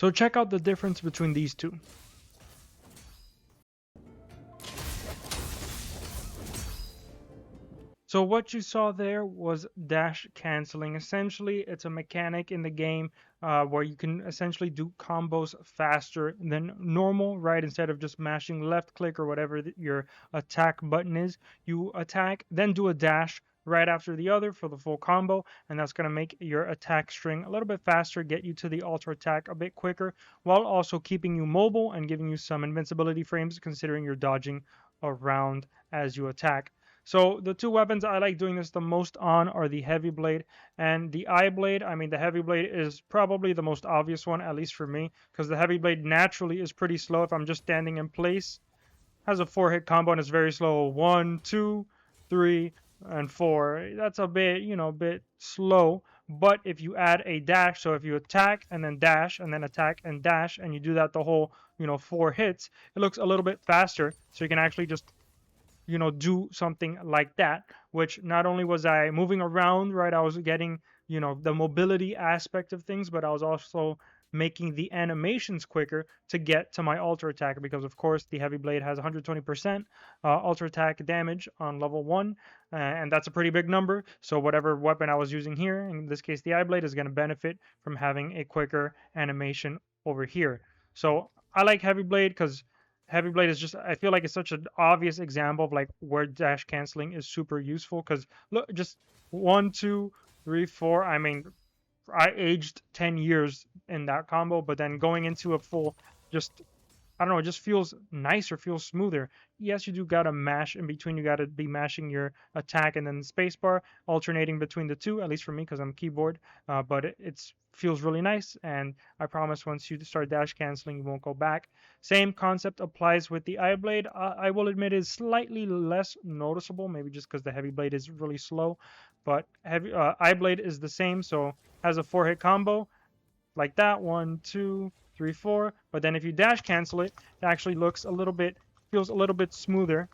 So check out the difference between these two. So what you saw there was dash canceling. Essentially, it's a mechanic in the game where you can essentially do combos faster than normal, right? Instead of just mashing left click or whatever your attack button is, you attack, then do a dash right after the other for the full combo, and that's going to make your attack string a little bit faster, get you to the ultra attack a bit quicker, while also keeping you mobile and giving you some invincibility frames considering you're dodging around as you attack. So the two weapons I like doing this the most on are the heavy blade and the eye blade. I mean, the heavy blade is probably the most obvious one, at least for me, because the heavy blade naturally is pretty slow if I'm just standing in place. Has a 4-hit combo and it's very slow. 1, 2, 3, and 4. That's a bit, a bit slow. But if you add a dash, so if you attack and then dash and then attack and dash, and you do that the whole, 4 hits, it looks a little bit faster. So you can actually just do something like that, which not only was I moving around, right, I was getting, the mobility aspect of things, but I was also making the animations quicker to get to my ultra attack, because of course the heavy blade has 120% ultra attack damage on level 1, and that's a pretty big number. So whatever weapon I was using here, in this case the eye blade, is going to benefit from having a quicker animation over here. So I like heavy blade because heavy blade is just, I feel like it's such an obvious example of like where dash canceling is super useful, because look, just 1, 2, 3, 4, I mean, I aged 10 years in that combo, but then going into a full, just, I don't know, it just feels nicer, feels smoother. Yes, you do gotta mash in between. You gotta be mashing your attack and then spacebar, alternating between the two, at least for me, because I'm keyboard. But it feels really nice, and I promise once you start dash canceling, you won't go back. Same concept applies with the eye blade. I will admit it's slightly less noticeable, maybe just because the heavy blade is really slow. But eye blade is the same, so has a 4-hit combo like that. 1, 2, 3, 4. But then if you dash cancel it, it actually looks feels a little bit smoother.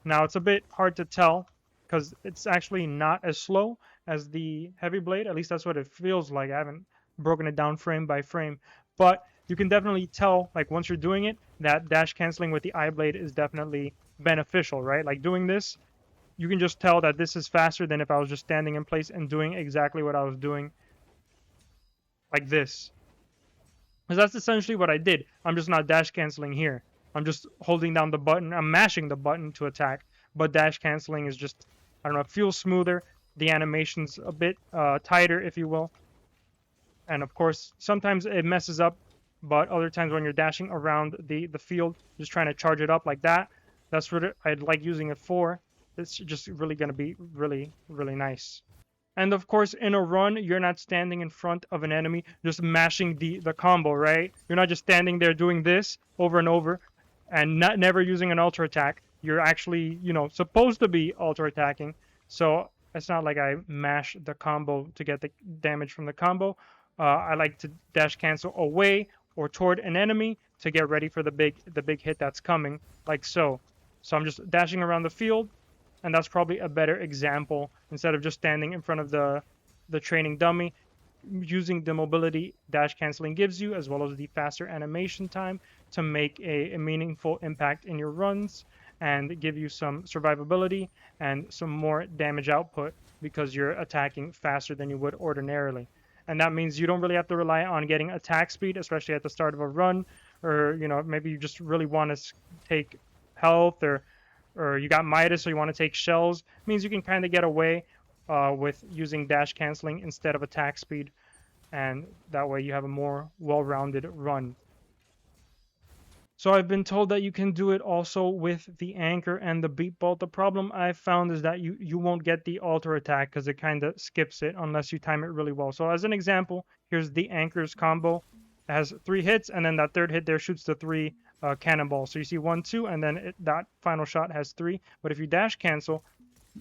Now it's a bit hard to tell because it's actually not as slow as the heavy blade. At least that's what it feels like. I haven't broken it down frame by frame, but you can definitely tell, like, once you're doing it, that dash canceling with the eye blade is definitely beneficial, right? Like doing this, you can just tell that this is faster than if I was just standing in place and doing exactly what I was doing like this. Because that's essentially what I did. I'm just not dash canceling here. I'm just holding down the button. I'm mashing the button to attack. But dash canceling is just, I don't know, it feels smoother. The animation's a bit tighter, if you will. And of course, sometimes it messes up. But other times when you're dashing around the field, just trying to charge it up like that, that's what I'd like using it for. It's just really going to be really, really nice. And of course, in a run, you're not standing in front of an enemy just mashing the combo, right? You're not just standing there doing this over and over and never using an ultra attack. You're actually, supposed to be ultra attacking. So it's not like I mash the combo to get the damage from the combo. I like to dash cancel away or toward an enemy to get ready for the big hit that's coming, like so. So I'm just dashing around the field, and that's probably a better example instead of just standing in front of the training dummy. Using the mobility dash canceling gives you, as well as the faster animation time, to make a meaningful impact in your runs and give you some survivability and some more damage output because you're attacking faster than you would ordinarily. And that means you don't really have to rely on getting attack speed, especially at the start of a run, or maybe you just really want to take health, or you got Midas, so you want to take shells. It means you can kind of get away with using dash canceling instead of attack speed, and that way you have a more well-rounded run. So I've been told that you can do it also with the anchor and the beat bolt. The problem I've found is that you won't get the alter attack because it kind of skips it unless you time it really well. So as an example, here's the anchor's combo. It has 3 hits, and then that third hit there shoots the 3 cannonballs. So you see 1, 2, and then that final shot has 3. But if you dash cancel,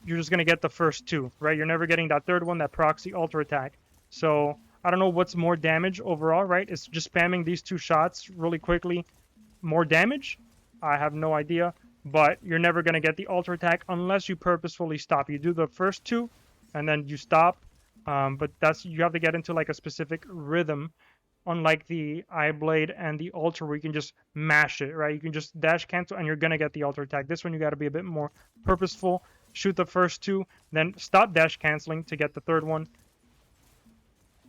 you're just going to get the first 2, right? You're never getting that third one, that proxy alter attack. So I don't know what's more damage overall, right? It's just spamming these 2 shots really quickly. More damage? I have no idea. But you're never going to get the alter attack unless you purposefully stop. You do the first 2, and then you stop. But you have to get into like a specific rhythm unlike the eye blade and the altar where you can just mash it, right? You can just dash cancel and you're gonna get the altar attack. This one you got to be a bit more purposeful. Shoot the first two, then stop dash canceling to get the third one.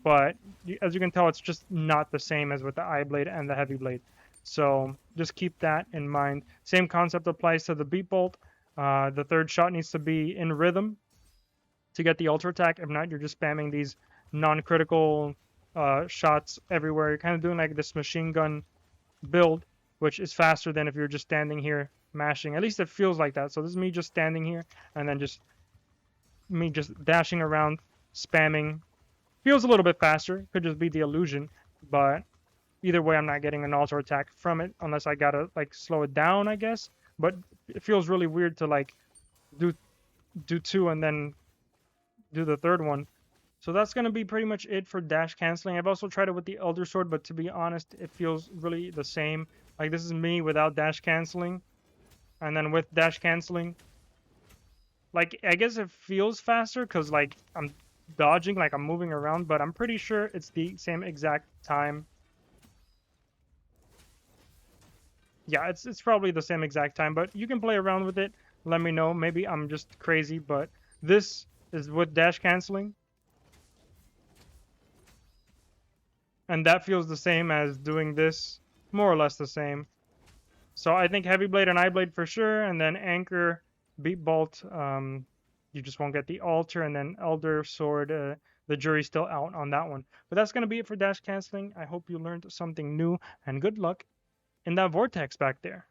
But as you can tell, it's just not the same as with the eye blade and the heavy blade. So just keep that in mind. Same concept applies to the beat bolt. The third shot needs to be in rhythm to get the altar attack. If not, you're just spamming these non-critical shots everywhere. You're kind of doing like this machine gun build, which is faster than if you're just standing here mashing. At least it feels like that. So this is me just standing here and then just me just dashing around, spamming. Feels a little bit faster. Could just be the illusion, but either way, I'm not getting an altar attack from it unless I gotta like slow it down, I guess. But it feels really weird to like do two and then do the third one. So that's going to be pretty much it for dash canceling. I've also tried it with the Elder Sword, but to be honest, it feels really the same. Like this is me without dash canceling. And then with dash canceling, like I guess it feels faster because like I'm dodging, like I'm moving around, but I'm pretty sure it's the same exact time. Yeah, it's probably the same exact time, but you can play around with it. Let me know. Maybe I'm just crazy, but this is with dash canceling. And that feels the same as doing this, more or less the same. So I think Heavy Blade and Eye Blade for sure, and then Anchor, Beat Bolt, you just won't get the altar, and then Elder Sword, the jury's still out on that one. But that's going to be it for dash canceling. I hope you learned something new, and good luck in that vortex back there.